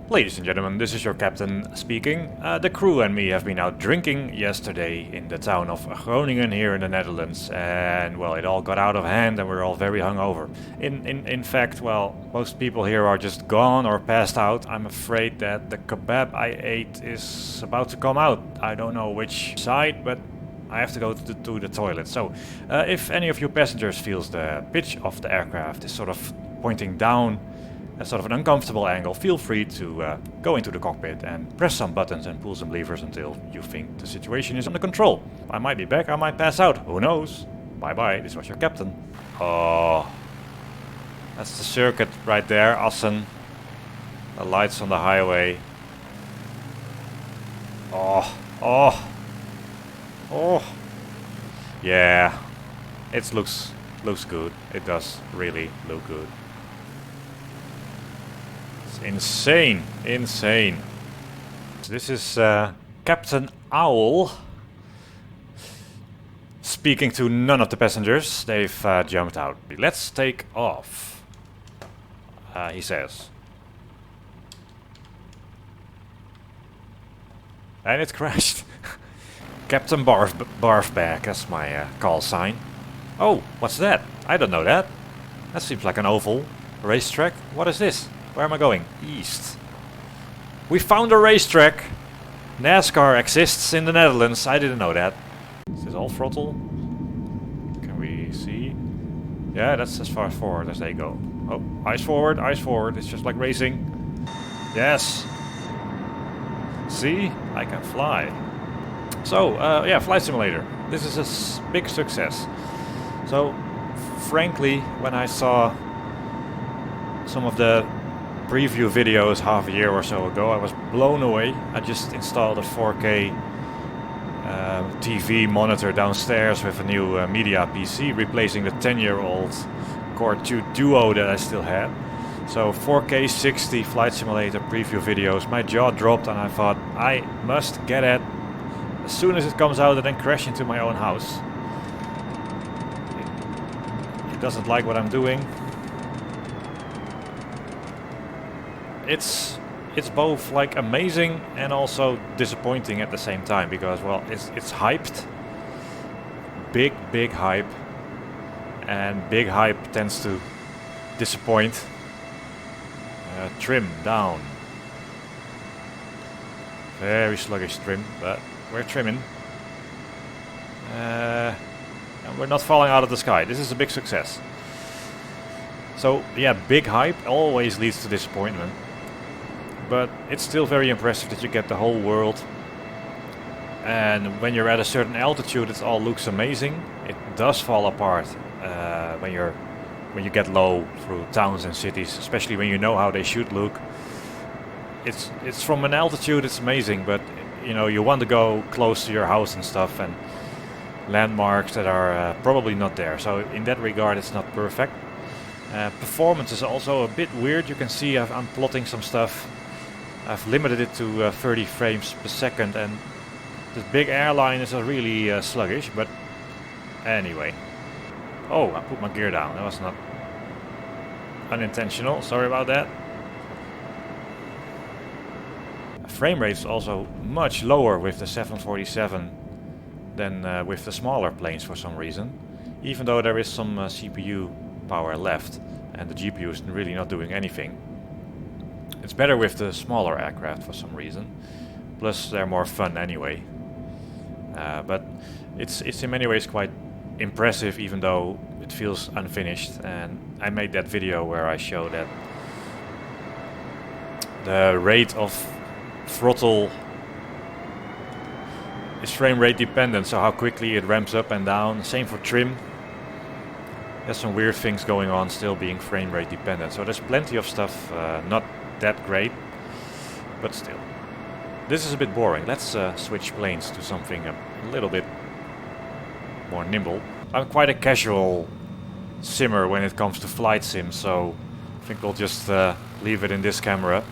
Ladies and gentlemen, this is your captain speaking. The crew and me have been out drinking yesterday in the town of Groningen here in the Netherlands, and well, it all got out of hand and we're all very hungover. In fact, well, most people here are just gone or passed out. I'm afraid that the kebab I ate is about to come out. I don't know which side, but I have to go to the toilet. So, if any of you passengers feels the pitch of the aircraft is sort of pointing down at sort of an uncomfortable angle, feel free to go into the cockpit and press some buttons and pull some levers until you think the situation is under control. I might be back, I might pass out, who knows? Bye bye, this was your captain. Oh, that's the circuit right there, Assen. The lights on the highway. Oh. Yeah, it looks good. It does really look good. Insane. This is Captain Owl speaking to none of the passengers. They've jumped out. Let's take off, he says. And it crashed. Captain Barfback, that's my call sign. Oh, what's that? I don't know that. That seems like an oval racetrack. What is this? Where am I going? East. We found a racetrack. NASCAR exists in the Netherlands. I didn't know that. Is this all throttle? Can we see? Yeah, that's as far forward as they go. Oh, eyes forward, eyes forward. It's just like racing. Yes. See? I can fly. So, yeah, Flight Simulator. This is a big success. So, frankly, when I saw some of the preview videos half a year or so ago, I was blown away. I just installed a 4K TV monitor downstairs with a new media PC, replacing the 10-year-old Core 2 Duo that I still had. So 4K 60 Flight Simulator preview videos. My jaw dropped and I thought I must get it as soon as it comes out and then crash into my own house. It doesn't like what I'm doing. It's both like amazing and also disappointing at the same time, because well, it's hyped, big hype, and big hype tends to disappoint. Trim down, very sluggish trim, but we're trimming, and we're not falling out of the sky. This is a big success. So yeah, big hype always leads to disappointment. But it's still very impressive that you get the whole world, and when you're at a certain altitude it all looks amazing. It does fall apart when you get low through towns and cities, especially when you know how they should look. It's from an altitude it's amazing, but you know, you want to go close to your house and stuff, and landmarks that are probably not there. So in that regard it's not perfect. Performance is also a bit weird. You can see I'm plotting some stuff. I've limited it to 30 frames per second, and this big airline is really sluggish, but anyway. Oh, I put my gear down. That was not unintentional. Sorry about that. Frame rate is also much lower with the 747 than with the smaller planes for some reason. Even though there is some CPU power left, and the GPU is really not doing anything. It's better with the smaller aircraft for some reason. Plus they're more fun anyway. But it's in many ways quite impressive, even though it feels unfinished. And I made that video where I show that the rate of throttle is frame rate dependent, so how quickly it ramps up and down. Same for trim. There's some weird things going on still being frame rate dependent. So there's plenty of stuff not that great, but still. This is a bit boring. Let's switch planes to something a little bit more nimble. I'm quite a casual simmer when it comes to flight sim, so I think we'll just leave it in this camera.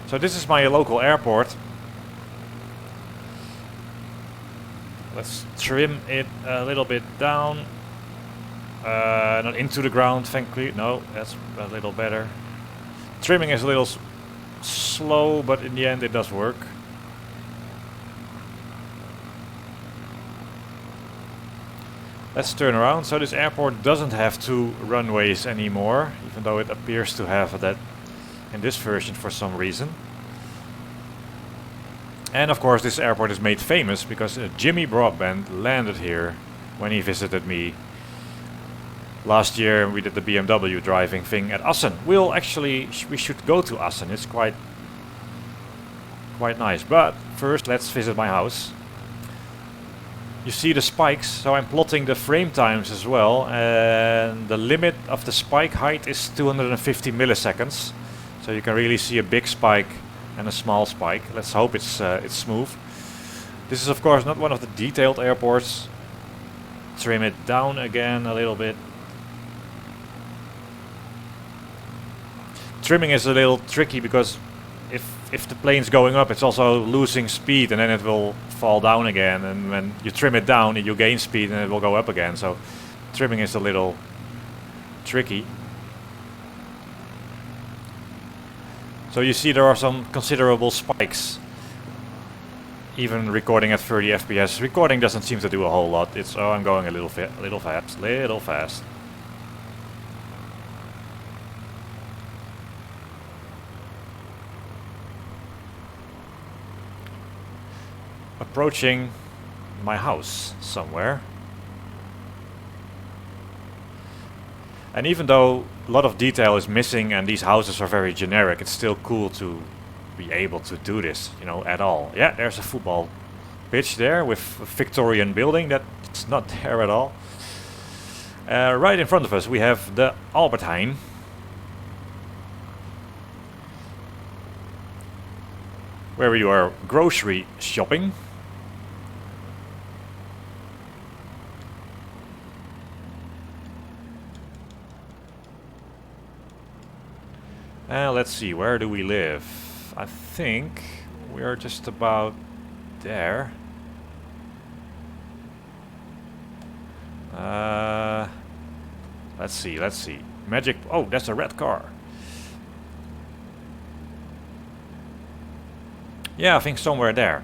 So this is my local airport. Let's trim it a little bit down. Not into the ground, thankfully. No, that's a little better. Trimming is a little slow, but in the end it does work. Let's turn around. So this airport doesn't have 2 runways anymore, even though it appears to have that in this version for some reason. And of course this airport is made famous because Jimmy Broadbent landed here when he visited me last year. We did the BMW driving thing at Assen. We should go to Assen. It's quite nice. But first let's visit my house. You see the spikes, so I'm plotting the frame times as well, and the limit of the spike height is 250 milliseconds. So you can really see a big spike and a small spike. Let's hope it's smooth. This is of course not one of the detailed airports. Trim it down again a little bit. Trimming is a little tricky because if the plane's going up, it's also losing speed, and then it will fall down again, and when you trim it down you gain speed and it will go up again. So trimming is a little tricky. So you see there are some considerable spikes. Even recording at 30 FPS, recording doesn't seem to do a whole lot. It's I'm going a little fast. Approaching my house somewhere. And even though a lot of detail is missing and these houses are very generic, it's still cool to be able to do this, you know, at all. Yeah, there's a football pitch there with a Victorian building that's not there at all. Right in front of us we have the Albert Heijn. Where we are grocery shopping. Let's see, where do we live? I think we're just about there. Let's see. Magic. Oh, that's a red car. Yeah, I think somewhere there.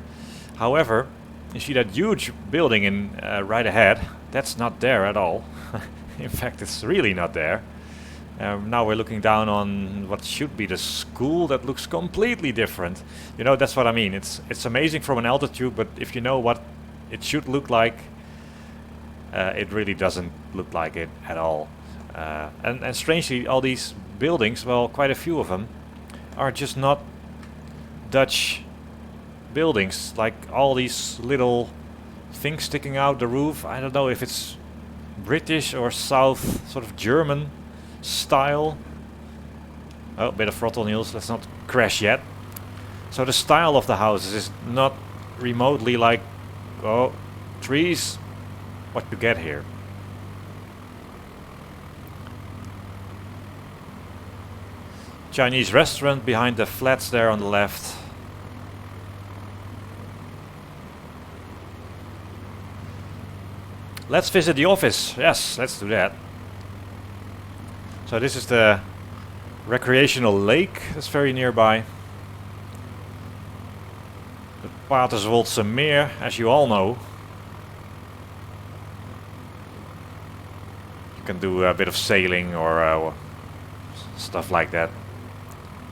However, you see that huge building in right ahead. That's not there at all. In fact, it's really not there. Now we're looking down on what should be the school that looks completely different. You know, that's what I mean. It's amazing from an altitude, but if you know what it should look like, it really doesn't look like it at all. And strangely, all these buildings, well, quite a few of them, are just not Dutch buildings. Like all these little things sticking out the roof. I don't know if it's British or South, sort of German style. Oh, bit of throttle, Niels. Let's not crash yet. So the style of the houses is not remotely like, oh, trees, what you get here. Chinese restaurant behind the flats there on the left. Let's visit the office. Yes, let's do that. So this is the recreational lake that's very nearby. The Paterswoldse Meer, as you all know. You can do a bit of sailing or stuff like that.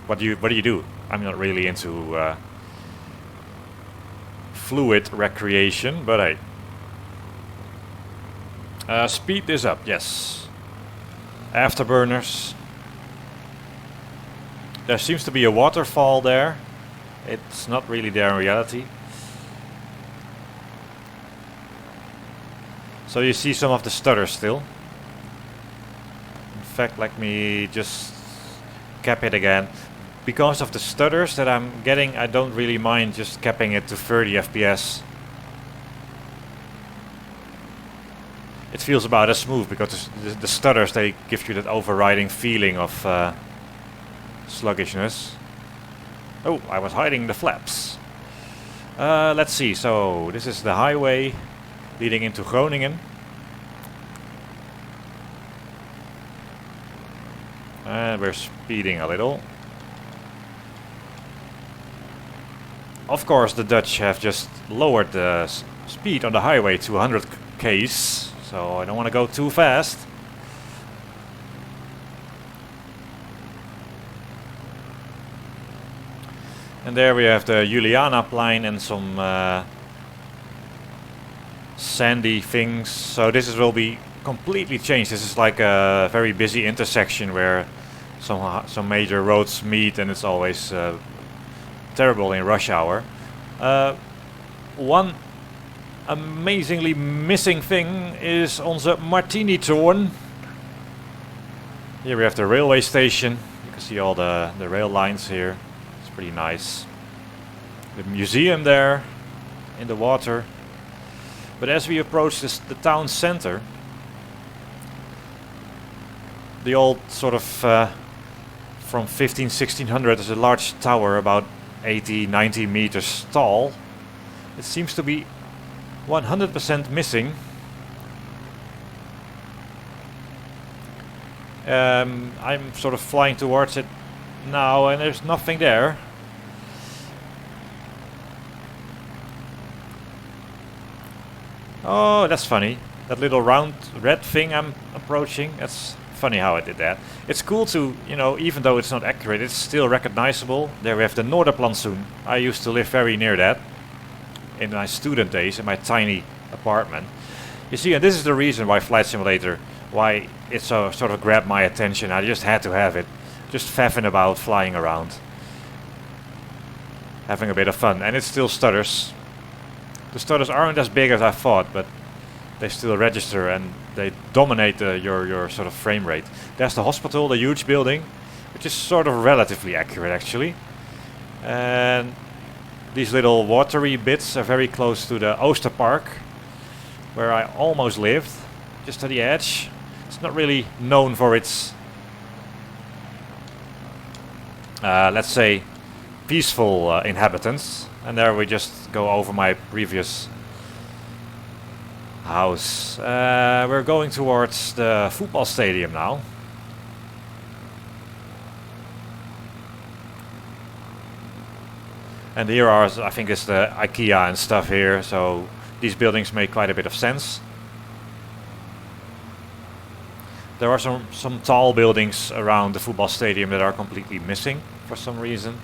What do you do? I'm not really into fluid recreation, but hey. Speed this up, yes. Afterburners. There seems to be a waterfall there. It's not really there in reality. So you see some of the stutter still. In fact, let me just cap it again. Because of the stutters that I'm getting, I don't really mind just capping it to 30 FPS. It feels about as smooth because the stutters, they give you that overriding feeling of sluggishness. Oh, I was hiding the flaps. Let's see, so this is the highway leading into Groningen. And we're speeding a little. Of course, the Dutch have just lowered the speed on the highway to 100 k's, so I don't want to go too fast. And there we have the Julianaplein and some sandy things. So this will be completely changed. This is like a very busy intersection where some major roads meet, and it's always terrible in rush hour. One amazingly missing thing is onze Martini-toren. Here we have the railway station. You can see all the rail lines here. It's pretty nice. The museum there in the water. But as we approach the town center, the old sort of from 1600 is a large tower about 80-90 meters tall. It seems to be 100% missing. I'm sort of flying towards it now, and there's nothing there. Oh, that's funny. That little round red thing I'm approaching, that's funny how I did that. It's cool to, you know, even though it's not accurate, it's still recognizable. There we have the Noorderplantsoen. I used to live very near that in my student days, in my tiny apartment. You see, and this is the reason why Flight Simulator, why it sort of grabbed my attention. I just had to have it. Just faffing about, flying around. Having a bit of fun. And it still stutters. The stutters aren't as big as I thought, but they still register and they dominate your sort of frame rate. There's the hospital, the huge building, which is sort of relatively accurate actually. And these little watery bits are very close to the Oosterpark, where I almost lived, just to the edge. It's not really known for its, let's say, peaceful inhabitants. And there we just go over my previous house. We're going towards the football stadium now. And here are, I think it's the IKEA and stuff here, so these buildings make quite a bit of sense. There are some tall buildings around the football stadium that are completely missing for some reason.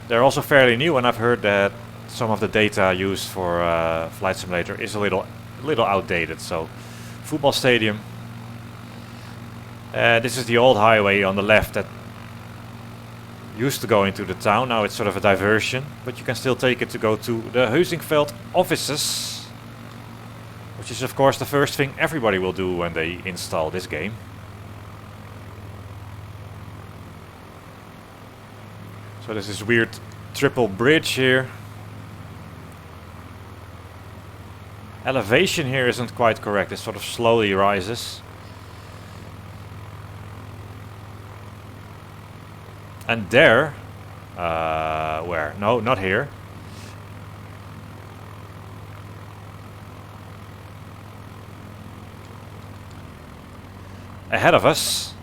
They're also fairly new, and I've heard that some of the data used for Flight Simulator is a little outdated. So, football stadium. This is the old highway on the left that used to go into the town. Now it's sort of a diversion, but you can still take it to go to the Heusingveld offices, which is of course the first thing everybody will do when they install this game. So there's this weird triple bridge here. Elevation here isn't quite correct. It sort of slowly rises. And there, where? No, not here. Ahead of us,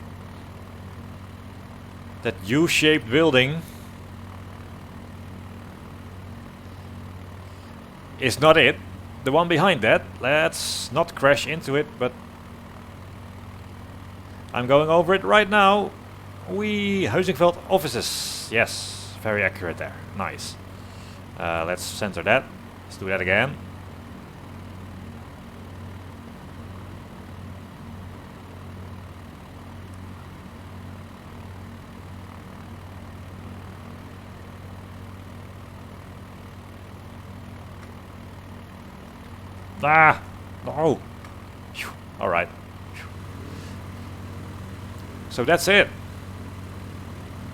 that U-shaped building is not it. The one behind that, let's not crash into it, but I'm going over it right now. Heusingveld offices. Yes, very accurate there. Nice. Let's center that. Let's do that again. Ah! No! Alright. So that's it.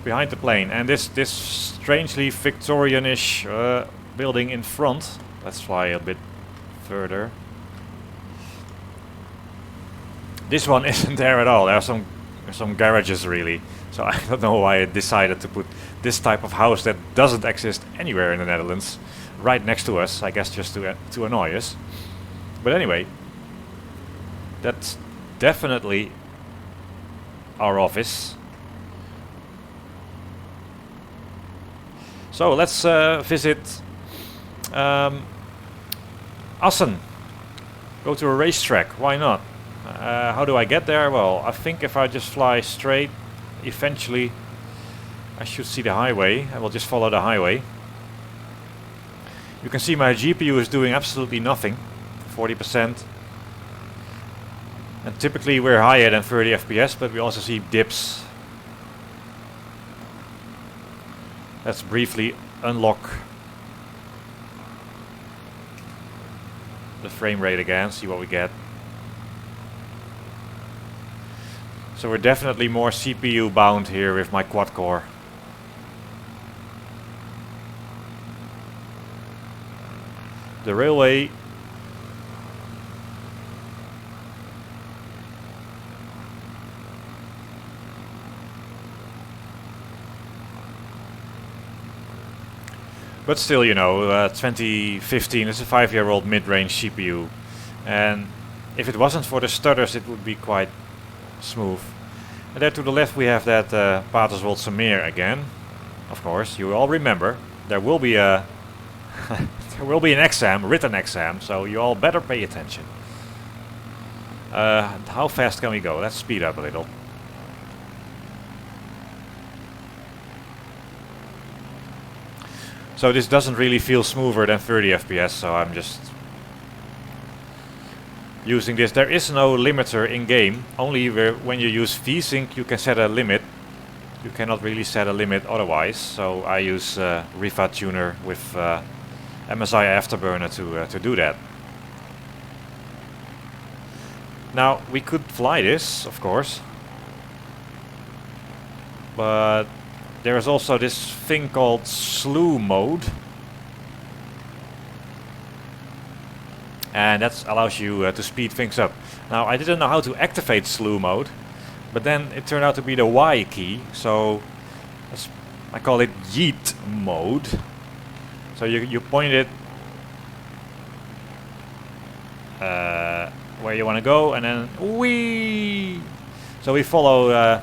Behind the plane. And this strangely Victorian-ish building in front. Let's fly a bit further. This one isn't there at all. There are some garages really. So I don't know why I decided to put this type of house that doesn't exist anywhere in the Netherlands right next to us. I guess just to annoy us. But anyway, that's definitely our office. So let's visit Assen. Go to a racetrack, why not? How do I get there? Well, I think if I just fly straight, eventually I should see the highway. I will just follow the highway. You can see my GPU is doing absolutely nothing, 40%. And typically we're higher than 30 FPS, but we also see dips. Let's briefly unlock the frame rate again, see what we get. So we're definitely more CPU bound here with my quad core. The railway but still, you know, 2015 is a 5-year-old mid-range CPU, and if it wasn't for the stutters it would be quite smooth. And there to the left we have that Paterswoldse again. Of course, you all remember there will be a there will be an exam, written exam, so you all better pay attention. How fast can we go? Let's speed up a little. So this doesn't really feel smoother than 30 FPS, so I'm just using this. There is no limiter in game, only when you use VSync you can set a limit. You cannot really set a limit otherwise, so I use Riva Tuner with MSI Afterburner to do that. Now we could fly this, of course, but there is also this thing called slew mode, and that allows you to speed things up. Now I didn't know how to activate slew mode, but then it turned out to be the Y key, so I call it yeet mode. So you point it where you want to go, and then whee! So we follow.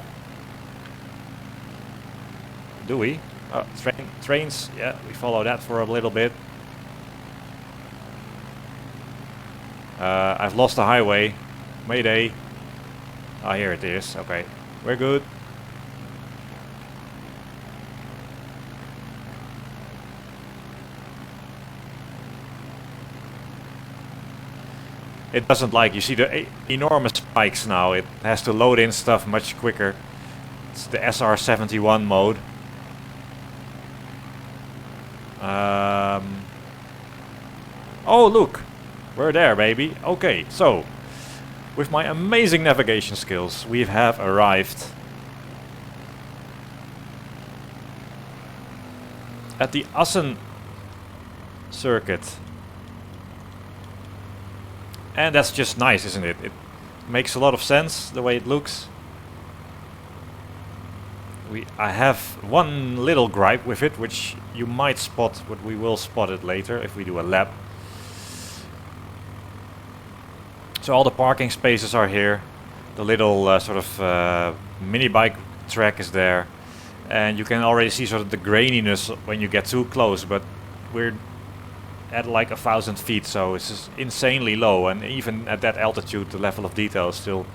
Do we? Oh, trains. Yeah, we follow that for a little bit. I've lost the highway. Mayday. Ah, here it is. Okay, we're good. It doesn't like, you see the enormous spikes now. It has to load in stuff much quicker. It's the SR71 mode. Oh look, we're there, baby. Okay, so with my amazing navigation skills we have arrived at the Assen circuit. And that's just nice, isn't it? It makes a lot of sense the way it looks. I have one little gripe with it, which you might spot, but we will spot it later if we do a lap. So all the parking spaces are here. The little sort of mini bike track is there. And you can already see sort of the graininess when you get too close, but we're at like 1,000 feet, so it's just insanely low, and even at that altitude the level of detail is still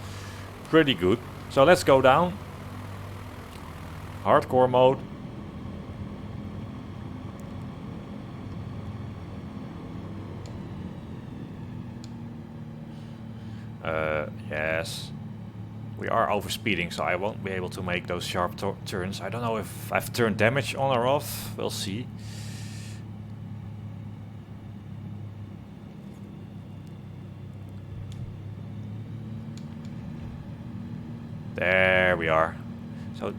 pretty good. So let's go down. Hardcore mode. Yes. We are overspeeding, so I won't be able to make those sharp turns. I don't know if I've turned damage on or off. We'll see. There we are. So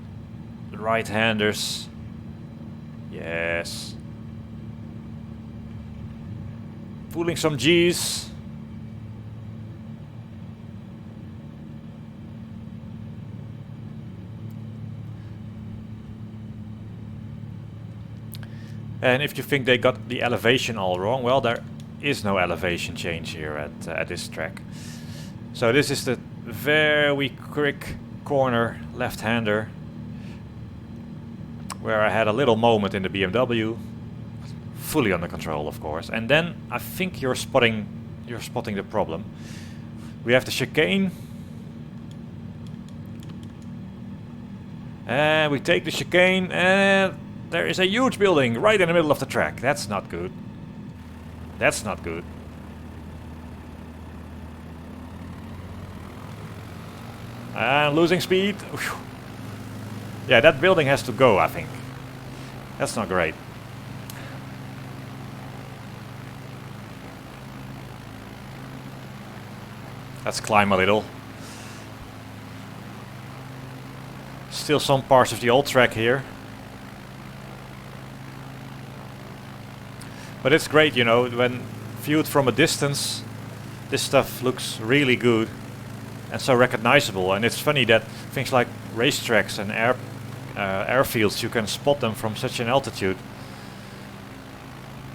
the right-handers. Yes. Pulling some G's. And if you think they got the elevation all wrong, well, there is no elevation change here at this track. So this is the very quick corner left-hander where I had a little moment in the BMW, fully under control, of course. And then I think you're spotting the problem. We have the chicane, and we take the chicane, and there is a huge building right in the middle of the track. That's not good. That's not good. And losing speed. Whew. Yeah, that building has to go, I think. That's not great. Let's climb a little. Still some parts of the old track here. But it's great, you know, when viewed from a distance, this stuff looks really good and so recognizable. And it's funny that things like racetracks and airfields, you can spot them from such an altitude.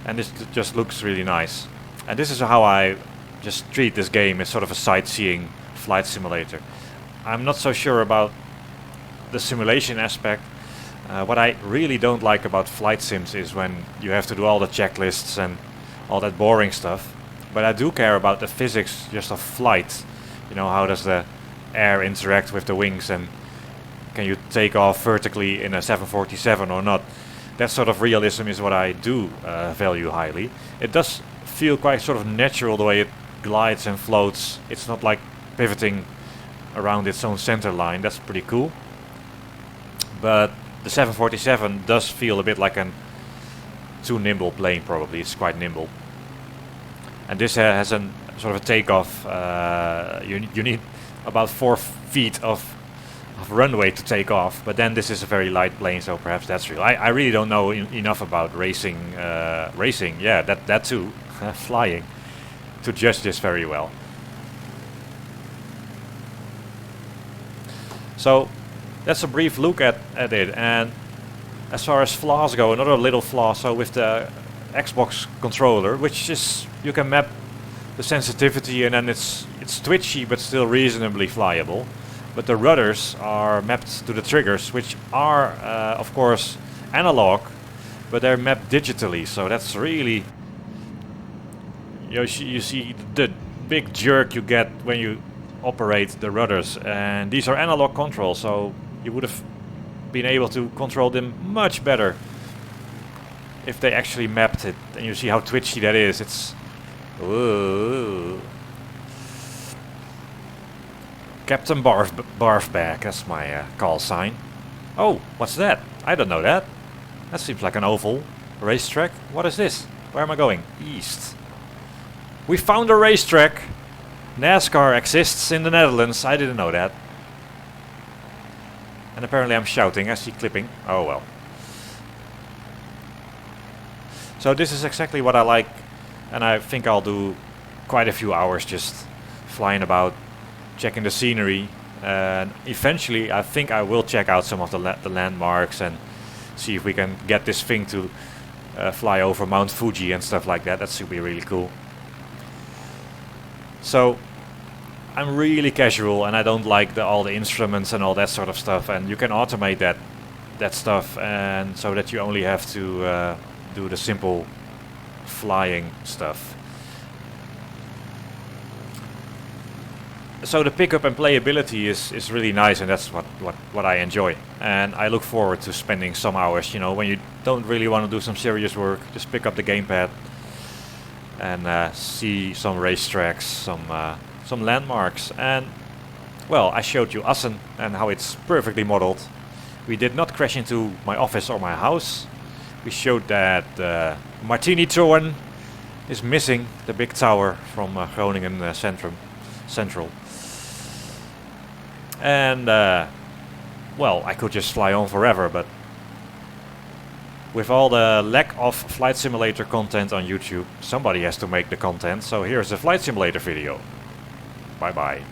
And this just looks really nice. And this is how I just treat this game as sort of a sightseeing flight simulator. I'm not so sure about the simulation aspect. What I really don't like about flight sims is when you have to do all the checklists and all that boring stuff. But I do care about the physics just of flight. You know, how does the air interact with the wings, and can you take off vertically in a 747 or not? That sort of realism is what I do value highly. It does feel quite sort of natural the way it glides and floats. It's not like pivoting around its own center line. That's pretty cool. But the 747 does feel a bit like a too nimble plane, probably. It's quite nimble. And this has a sort of a takeoff. You need about 4 feet of runway to take off. But then this is a very light plane, so perhaps that's real. I really don't know enough about racing. Yeah, that too. Flying. To judge this very well. So that's a brief look at it, and as far as flaws go, another little flaw. So with the Xbox controller, which is, you can map the sensitivity, and then it's twitchy but still reasonably flyable. But the rudders are mapped to the triggers, which are of course analog, but they're mapped digitally. So that's really, you see the big jerk you get when you operate the rudders, and these are analog controls, so you would have been able to control them much better if they actually mapped it. And you see how twitchy that is. It's ooh. Captain Barfbag, that's my call sign. Oh, what's that? I don't know that. That seems like an oval racetrack. What is this? Where am I going? East. We found a racetrack. NASCAR exists in the Netherlands. I didn't know that. And apparently I'm shouting. I see clipping. Oh well. So this is exactly what I like. And I think I'll do quite a few hours just flying about, checking the scenery. And eventually I think I will check out some of the landmarks and see if we can get this thing to fly over Mount Fuji and stuff like that. That should be really cool. So I'm really casual, and I don't like all the instruments and all that sort of stuff, and you can automate that stuff, and so that you only have to do the simple flying stuff. So the pickup and playability is really nice, and that's what I enjoy. And I look forward to spending some hours, you know, when you don't really want to do some serious work, just pick up the gamepad and see some racetracks, some landmarks. And well, I showed you Assen and how it's perfectly modeled. We did not crash into my office or my house. We showed that Martini Toren is missing, the big tower from Groningen Central. And well, I could just fly on forever, but with all the lack of flight simulator content on YouTube, somebody has to make the content, so here's a flight simulator video. Bye bye.